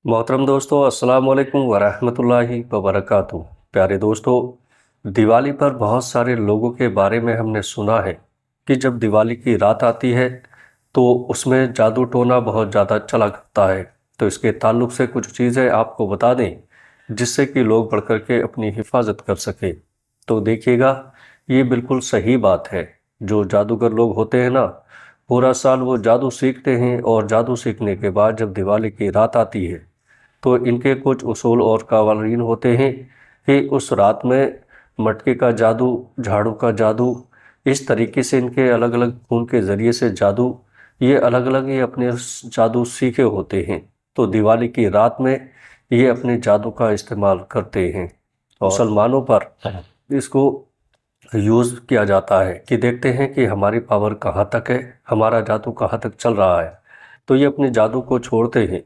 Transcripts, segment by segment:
मोहतरम दोस्तों, अस्सलाम वालेकुम वरहमतुल्लाहि वबरकातुहू। प्यारे दोस्तों, दिवाली पर बहुत सारे लोगों के बारे में हमने सुना है कि जब दिवाली की रात आती है तो उसमें जादू टोना बहुत ज़्यादा चला करता है। तो इसके ताल्लुक़ से कुछ चीज़ें आपको बता दें जिससे कि लोग बढ़ कर के अपनी हिफाजत कर सके। तो देखिएगा, ये बिल्कुल सही बात है। जो जादूगर लोग होते हैं ना, पूरा साल वो जादू सीखते हैं और जादू सीखने के बाद जब दिवाली की रात आती है तो इनके कुछ उसूल और कवानीन होते हैं कि उस रात में मटके का जादू, झाड़ू का जादू, इस तरीके से इनके अलग अलग खून के ज़रिए से जादू, ये अलग अलग ये अपने जादू सीखे होते हैं। तो दिवाली की रात में ये अपने जादू का इस्तेमाल करते हैं। मुसलमानों पर इसको यूज़ किया जाता है कि देखते हैं कि हमारी पावर कहाँ तक है, हमारा जादू कहाँ तक चल रहा है। तो ये अपने जादू को छोड़ते हैं।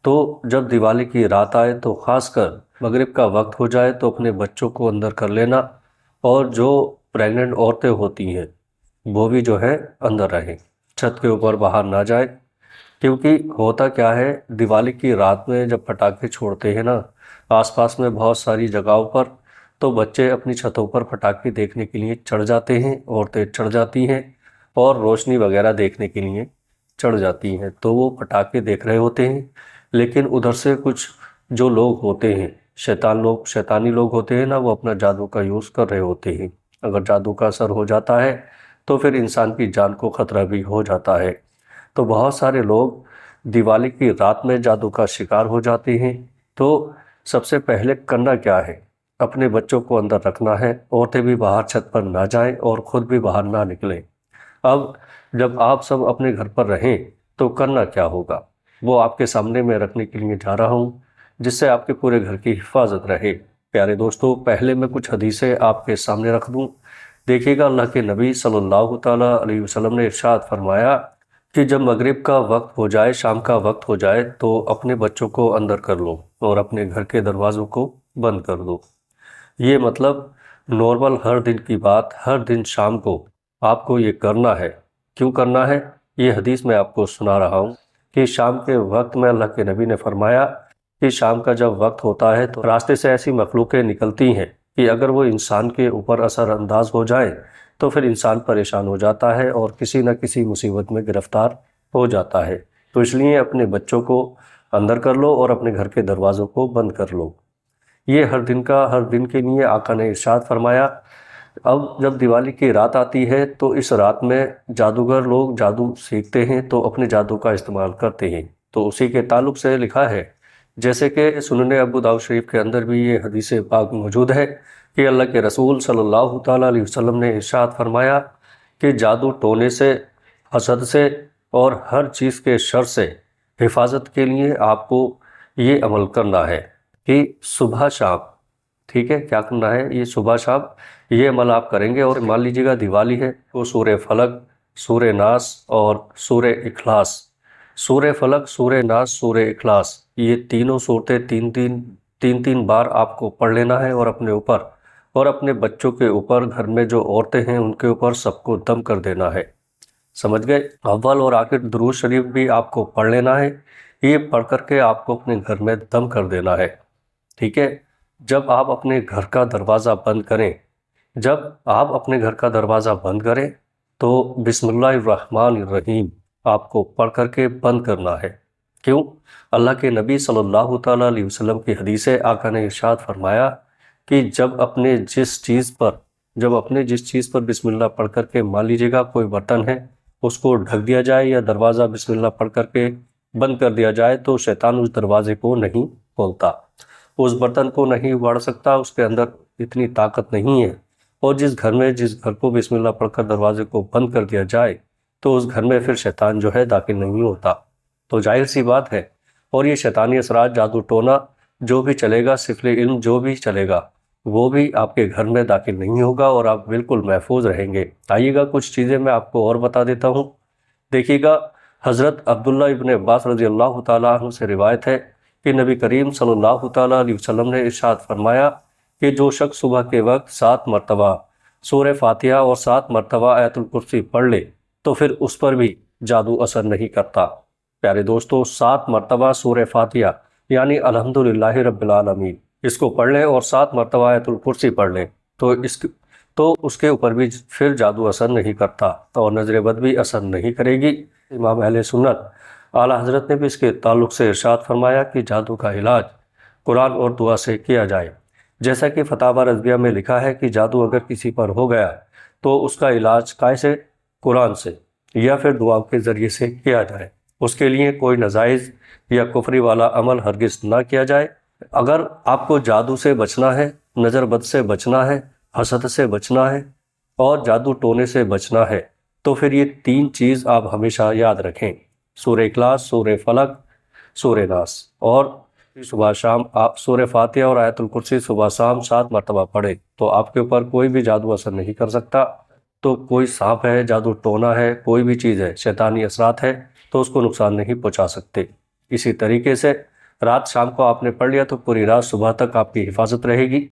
तो जब दिवाली की रात आए तो ख़ासकर मगरिब का वक्त हो जाए तो अपने बच्चों को अंदर कर लेना, और जो प्रेग्नेंट औरतें होती हैं वो भी जो है अंदर रहें, छत के ऊपर बाहर ना जाए। क्योंकि होता क्या है, दिवाली की रात में जब पटाखे छोड़ते हैं ना आसपास में बहुत सारी जगहों पर, तो बच्चे अपनी छतों पर पटाखे देखने के लिए चढ़ जाते हैं, औरतें चढ़ जाती हैं और रोशनी वगैरह देखने के लिए चढ़ जाती हैं। तो वो पटाखे देख रहे होते हैं, लेकिन उधर से कुछ जो लोग होते हैं, शैतानी लोग होते हैं ना, वो अपना जादू का यूज़ कर रहे होते हैं। अगर जादू का असर हो जाता है तो फिर इंसान की जान को ख़तरा भी हो जाता है। तो बहुत सारे लोग दिवाली की रात में जादू का शिकार हो जाते हैं। तो सबसे पहले करना क्या है, अपने बच्चों को अंदर रखना है, औरतें भी बाहर छत पर ना जाएं और ख़ुद भी बाहर ना निकलें। अब जब आप सब अपने घर पर रहें तो करना क्या होगा, वो आपके सामने मैं रखने के लिए जा रहा हूँ, जिससे आपके पूरे घर की हिफाजत रहे। प्यारे दोस्तों, पहले मैं कुछ हदीसें आपके सामने रख दूँ। देखिएगा, अल्लाह के नबी सल्लल्लाहु ताला अलैहि वसल्लम ने इरशाद फरमाया कि जब मगरिब का वक्त हो जाए, शाम का वक्त हो जाए, तो अपने बच्चों को अंदर कर लो और अपने घर के दरवाज़ों को बंद कर दो। ये मतलब नॉर्मल हर दिन की बात, हर दिन शाम को आपको ये करना है। क्यों करना है, ये हदीस मैं आपको सुना रहा हूँ कि शाम के वक्त में अल्लाह के नबी ने फरमाया कि शाम का जब वक्त होता है तो रास्ते से ऐसी मखलूक़ें निकलती हैं कि अगर वो इंसान के ऊपर असर अंदाज हो जाए तो फिर इंसान परेशान हो जाता है और किसी न किसी मुसीबत में गिरफ़्तार हो जाता है। तो इसलिए अपने बच्चों को अंदर कर लो और अपने घर के दरवाज़ों को बंद कर लो। ये हर दिन के लिए आका ने इरशाद फरमाया। अब जब दिवाली की रात आती है तो इस रात में जादूगर लोग जादू सीखते हैं, तो अपने जादू का इस्तेमाल करते हैं। तो उसी के ताल्लुक़ से लिखा है, जैसे कि सुनने अबू दाऊद शरीफ के अंदर भी ये हदीस पाक मौजूद है कि अल्लाह के रसूल सल्लल्लाहु ताला अलैहि वसल्लम ने इरशाद फरमाया कि जादू टोने से, हसद से और हर चीज़ के शर से हिफाजत के लिए आपको ये अमल करना है कि सुबह शाम, ठीक है, क्या करना है, ये सुबह शाम ये अमल आप करेंगे। और मान लीजिएगा दिवाली है तो सूरह फलक, सूरह नास और सूरह इखलास, सूरह फलक, सूरह नास, सूरह इखलास, ये तीनों सूरतें तीन तीन बार आपको पढ़ लेना है और अपने ऊपर और अपने बच्चों के ऊपर, घर में जो औरतें हैं उनके ऊपर सबको दम कर देना है। समझ गए। अव्वल और आखिर दुरूद शरीफ भी आपको पढ़ लेना है। ये पढ़ करके आपको अपने घर में दम कर देना है, ठीक है। जब आप अपने घर का दरवाज़ा बंद करें, तो बिस्मिल्लाहिर्रहमानिर्रहीम आपको पढ़ करके बंद करना है। क्यों, अल्लाह के नबी सल्लल्लाहु ताला अलैहि वसल्लम की हदीस है, आका ने इरशाद फरमाया कि जब अपने जिस चीज़ पर बिस्मिल्लाह पढ़ करके, मान लीजिएगा कोई बर्तन है उसको ढक दिया जाए या दरवाज़ा बिस्मिल्लाह पढ़ करके बंद कर दिया जाए, तो शैतान उस दरवाजे को नहीं खोलता, उस बर्तन को नहीं उगाड़ सकता, उसके अंदर इतनी ताकत नहीं है। और जिस घर को बिस्मिल्लाह पढ़कर दरवाजे को बंद कर दिया जाए तो उस घर में फिर शैतान जो है दाखिल नहीं होता। तो जाहिर सी बात है। और ये शैतानी असरात, जादू टोना जो भी चलेगा, सिफले इल्म जो भी चलेगा, वो भी आपके घर में दाखिल नहीं होगा और आप बिल्कुल महफूज रहेंगे। आइएगा, कुछ चीज़ें मैं आपको और बता देता हूँ। देखिएगा, हज़रत अब्दुल्ला इब्न अब्बास रज़ियल्लाहु ताला अन्हु से रिवायत है कि नबी करीम सल्लल्लाहु ताला अलैहि वसल्लम ने इरशाद फरमाया कि जो शख्स सुबह के वक्त 7 मरतबा सूरह फातिहा और 7 मरतबा आयतुल कुर्सी पढ़ ले तो फिर उस पर भी जादू असर नहीं करता। प्यारे दोस्तों, 7 मरतबा सूरह फातिहा یعنی الحمدللہ رب العالمین، اس کو پڑھ لیں اور 7 مرتبہ آیت الکرسی پڑھ لیں تو اس کے اوپر بھی پھر جادو اثر نہیں کرتا اور نظر بد بھی اثر نہیں کرے گی۔ امام اہل سنت اعلیٰ حضرت نے بھی اس کے تعلق سے ارشاد فرمایا کہ جادو کا علاج قرآن اور دعا سے کیا جائے، جیسا کہ فتاوی رضویہ میں لکھا ہے کہ جادو اگر کسی پر ہو گیا تو اس کا علاج کیسے؟ قرآن سے یا پھر دعا کے ذریعے سے کیا جائے، اس کے لیے کوئی ناجائز یا کفری والا عمل ہرگز نہ کیا جائے۔ اگر آپ کو جادو سے بچنا ہے، نظر بد سے بچنا ہے، حسد سے بچنا ہے اور جادو ٹونے سے بچنا ہے تو پھر یہ 3 چیز آپ ہمیشہ یاد رکھیں: سورہ اخلاص، سورہ فلق، سورہ ناس، اور صبح شام آپ سورہ فاتحہ اور آیت الکرسی صبح شام 7 مرتبہ پڑھیں تو آپ کے اوپر کوئی بھی جادو اثر نہیں کر سکتا۔ تو کوئی سانپ ہے، جادو ٹونا ہے، کوئی بھی چیز ہے، شیطانی اثرات ہے تو اس کو نقصان نہیں پہنچا سکتے۔ اسی طریقے سے رات شام کو آپ نے پڑھ لیا تو پوری رات صبح تک آپ کی حفاظت رہے گی۔